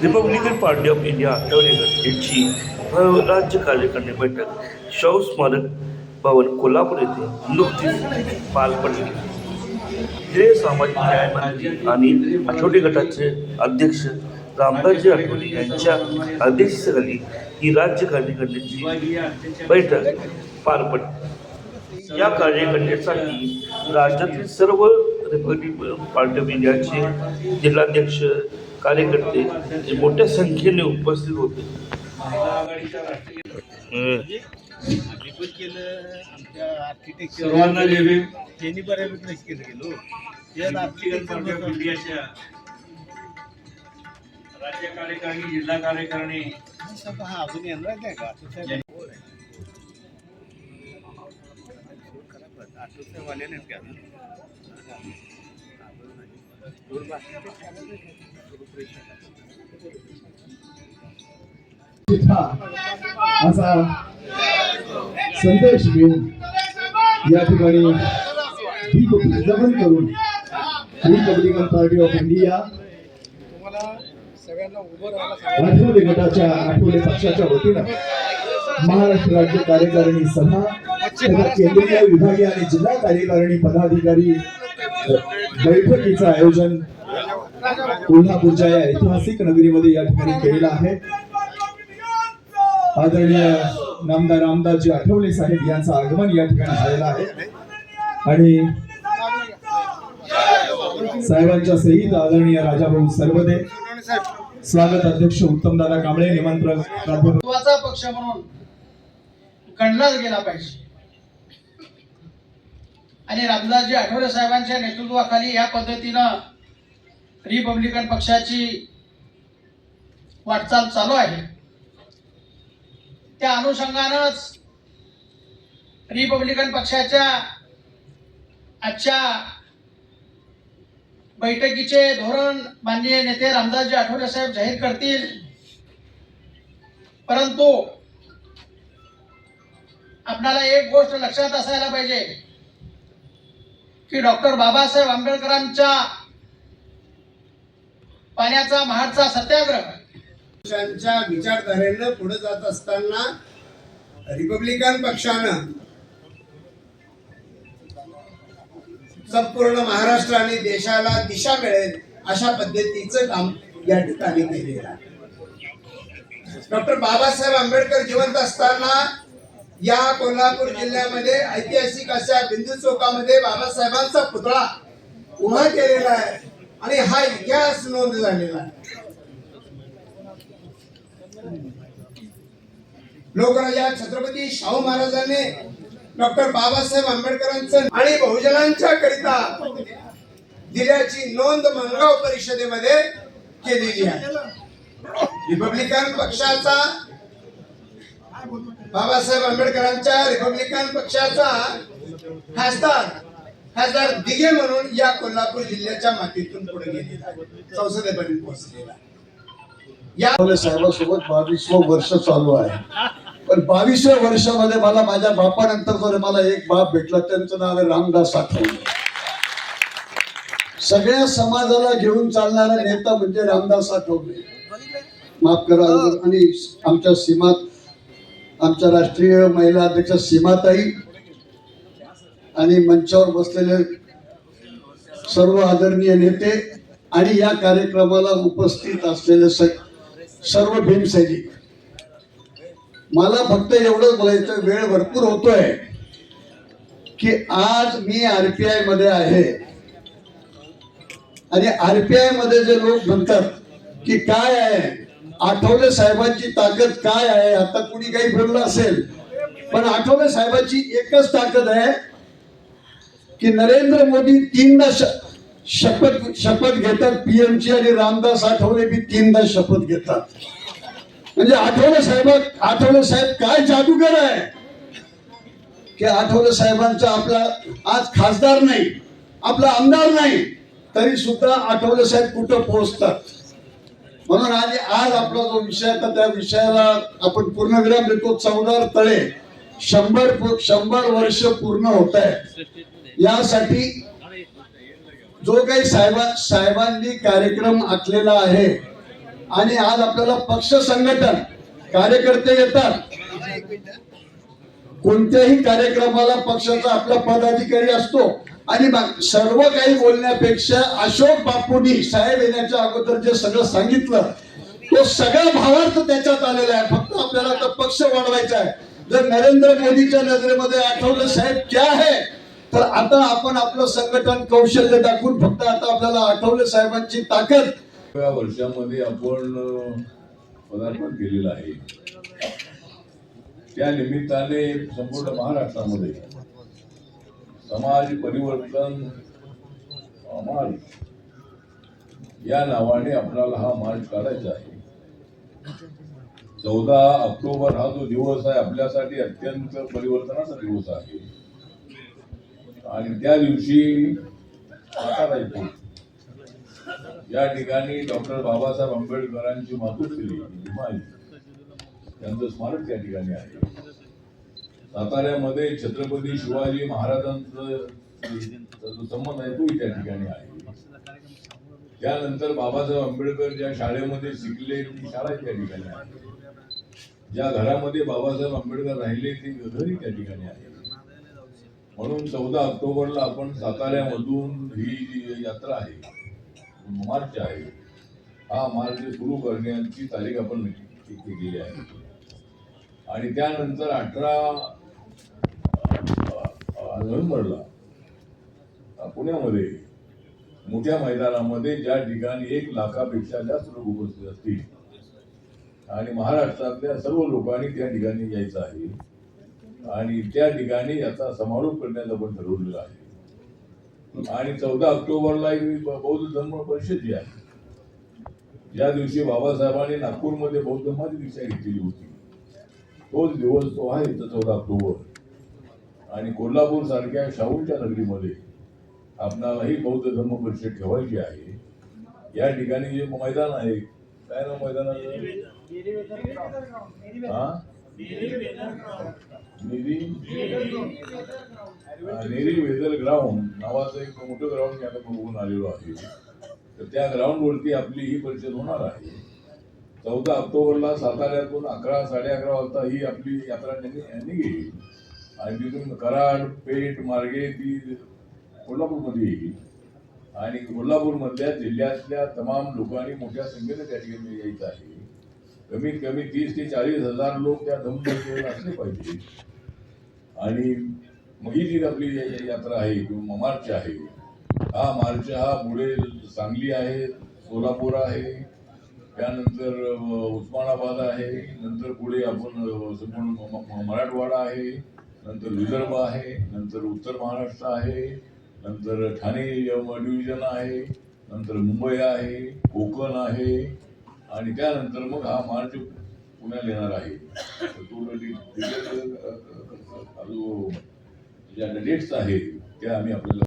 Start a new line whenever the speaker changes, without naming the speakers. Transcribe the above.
Republican party of India आठवलेकर यांची राज्य कार्यकारिणी बैठक शाहू स्मारक भवन कोल्हापूर येथे नुकतीच पार पडली. हिरे सामाजिक न्याय मंत्री आणि आठवले गटाचे अध्यक्ष रामदासजी आठवले यांच्या अध्यक्षतेखाली ही राज्य कार्यकारिणीची बैठक पार पडली. या कार्यकारिणीसाठी राज्यातील सर्व रिपब्लिकन पार्टी ऑफ इंडियाचे जिल्हाध्यक्ष कार्यकर्ते हे मोठ्या संख्येने उपस्थित होते.
सर्वांना त्यांनी बऱ्यापैकी केलं गेलो राज्य कार्यकारिणी जिल्हा कार्यकारिणी हा अजून येणार नाही का वाले नाही का
असा संदेश घेऊन या ठिकाणी दीप प्रज्वलन करून Republican party of India Athawale गटाच्या आठवले पक्षाच्या वतीनं महाराष्ट्र राज्य कार्यकारिणी सभा केंद्रीय विभागीय आणि जिल्हा कार्यकारिणी पदाधिकारी बैठकीचं आयोजन कोल्हापूरच्या या ऐतिहासिक नगरीमध्ये या ठिकाणी केलेलं आहे. आदरणीय नामदार रामदासजी आठवले साहेब यांचं आगमन या ठिकाणी झालेलं आहे आणि साहेबांच्या सहित आदरणीय राजाभाऊ सरवदे, स्वागत अध्यक्ष उत्तमदादा कांबळे, निमंत्रक
महत्त्वाचा पक्ष म्हणून गणला गेला पाहिजे आणि रामदासजी आठवले साहेबांच्या नेतृत्वाखाली या पद्धतीनं रिपब्लिकन पक्षाची वाटचाल चालू आहे. त्या अनुषंगानंच रिपब्लिकन पक्षाच्या आजच्या बैठकीचे धोरण माननीय नेते रामदासजी आठवले साहेब जाहीर करतील. परंतु आपल्याला एक गोष्ट लक्षात असायला पाहिजे की डॉक्टर बाबासाहेब आंबेडकरांच्या पाण्याचा महाडचा सत्याग्रह
त्यांच्या विचारधारेनं पुढे जात असताना रिपब्लिकन पक्षानं संपूर्ण महाराष्ट्र आणि देशाला दिशा मिळेल अशा पद्धतीचं काम या ठिकाणी केलेलं आहे. डॉक्टर बाबासाहेब आंबेडकर जिवंत असताना या कोल्हापूर जिल्ह्यामध्ये ऐतिहासिक अशा बिंदू चौकामध्ये बाबासाहेबांचा पुतळा उभा केलेला आहे आणि हा इतिहास नोंद झालेला आहे. लोकराजा छत्रपती शाहू महाराजांनी डॉक्टर बाबासाहेब आंबेडकरांचं आणि बहुजनांच्या करिता दिल्याची नोंद मनगाव परिषदेमध्ये केलेली आहे. रिपब्लिकन पक्षाचा बाबासाहेब आंबेडकरांच्या रिपब्लिकन पक्षाचा खासदार दिघे म्हणून या कोल्हापूर जिल्ह्याच्या मातीतून पुढे गेलेला आहे, संसदेपर्यंत पोहोचलेला आहे.
या साहेबांसोबत 22वं वर्ष चालू आहे. पण 22व्या वर्षामध्ये मला माझ्या बापानंतर जर मला एक बाप भेटला त्यांचं नाव आहे रामदास आठवले. सगळ्या समाजाला घेऊन चालणारा नेता म्हणजे रामदास आठवले. माफ करा. आणि आमच्या सीमात आमच्या राष्ट्रीय महिला अध्यक्ष सीमाताई आणि मंचावर बसलेले सर्व आदरणीय नेते आणि या कार्यक्रमाला उपस्थित असलेले सर्व भीमसैनिक, मला फक्त एवढंच बोलायचं, वेळ भरपूर होतोय की आज मी आरपीआय मध्ये आहे आणि आरपीआय मध्ये जे लोक म्हणतात की काय आहे आठवले साहेबांची ताकद काय आहे, आता कुणी काही बोललं असेल, पण आठवले साहेबांची एकच ताकद आहे की नरेंद्र मोदी 3दा शपथ घेतात पीएमची आणि रामदास आठवले बी 3दा शपथ घेतात. म्हणजे आठवले साहेब काय जादूगर आहे की आठवले साहेबांचा आपला आज खासदार नाही, आपला आमदार नाही, तरी सुद्धा आठवले साहेब कुठं पोहोचतात. म्हणून आज आपला जो विषय होता त्या विषयाला आपण पूर्णविराम देतो. 14 तळे 100 वर्ष पूर्ण होत आहे. यासाठी जो काही साहेबांनी कार्यक्रम आखलेला आहे आणि आज आपल्याला पक्ष संघटन कार्यकर्ते येतात. कोणत्याही कार्यक्रमाला पक्षाचा आपला पदाधिकारी असतो आणि सर्व काही बोलण्यापेक्षा अशोक बापूंनी साहेब येण्याच्या अगोदर जे सगळं सांगितलं तो सगळा भावार्थ त्याच्यात आलेला आहे. फक्त आपल्याला आता पक्ष वाढवायचा आहे. जर नरेंद्र मोदीच्या नजरेमध्ये आठवले साहेब क्या है, तर आता आपण आपलं संघटन कौशल्य दाखवून फक्त आता आपल्याला आठवले साहेबांची ताकद
या वर्षामध्ये आपण पदार्पण केलेलं आहे. त्या निमित्ताने संपूर्ण महाराष्ट्रामध्ये समाज परिवर्तन मार्च या नावाने आपल्याला हा मार्च काढायचा आहे. 14 ऑक्टोबर हा जो दिवस आहे आपल्यासाठी अत्यंत परिवर्तनाचा दिवस आहे आणि त्या दिवशी सातारा येथे या ठिकाणी डॉक्टर बाबासाहेब आंबेडकरांची मातोश्री त्यांचं स्मारक त्या ठिकाणी आहे. साताऱ्यामध्ये छत्रपती शिवाजी महाराजांचा जो संबंध आहे तोही त्या ठिकाणी आहे. त्यानंतर बाबासाहेब आंबेडकर ज्या शाळेमध्ये शिकले ती शाळा त्या ठिकाणी आहे. ज्या घरामध्ये बाबासाहेब आंबेडकर राहिले ती घरही त्या ठिकाणी आहे. म्हणून 14 ऑक्टोबरला आपण साताऱ्यामधून ही जी यात्रा आहे मार्च आहे हा मार्च सुरू करण्याची तारीख आपण निश्चित केलेली आहे. आणि त्यानंतर 18 नोव्हेंबरला पुण्यामध्ये मोठ्या मैदानामध्ये ज्या ठिकाणी 1 लाखापेक्षा जास्त लोक उपस्थित असतील आणि महाराष्ट्रातल्या सर्व लोकांनी त्या ठिकाणी यायचं आहे आणि त्या ठिकाणी याचा समारोप करण्याचं आपण ठरवलेलं आहे. आणि 14 ऑक्टोबरला बौद्ध धर्म परिषद जी आहे ज्या दिवशी बाबासाहेबांनी नागपूरमध्ये बौद्ध धर्माची दीक्षा घेतलेली होती तोच दिवस तो आहे 14 ऑक्टोबर. आणि कोल्हापूर सारख्या शाहूच्या नगरीमध्ये आपणालाही बौद्ध धर्म परिषद ठेवायची आहे. या ठिकाणी जे मैदान आहे काय नाव मैदानाचं नेरी वेदल ग्राउंड नावाचं एक मोठं ग्राउंड मी आता बघून आलेलो आहे. तर त्या ग्राउंडवरती आपली ही परिषद होणार आहे. 14 ऑक्टोबरला साताऱ्यातून 11-11:30 वाजता ही आपली यात्रा निघेल आणि तिथून कराड पेठ मार्गे ती कोल्हापूरमध्ये येईल आणि कोल्हापूरमधल्या जिल्ह्यातल्या तमाम लोकांनी मोठ्या संख्येने त्या ठिकाणी यायचं आहे. कमीत कमी 30 ते 40 हजार लोक त्या धम्मपरिषदेला असले पाहिजे. आणि मग ही जी आपली यात्रा आहे किंवा मार्च आहे हा मार्च हा पुढे सांगली आहे, सोलापूर आहे, त्यानंतर उस्मानाबाद आहे, नंतर पुढे आपण संपूर्ण मराठवाडा आहे, नंतर विदर्भ आहे, नंतर उत्तर महाराष्ट्र आहे, नंतर ठाणे डिव्हिजन आहे, नंतर मुंबई आहे, कोकण आहे आणि त्यानंतर मग हा मार्च पुण्याला येणार आहे. तो ज्या डेट्स आहेत त्या आम्ही आपल्याला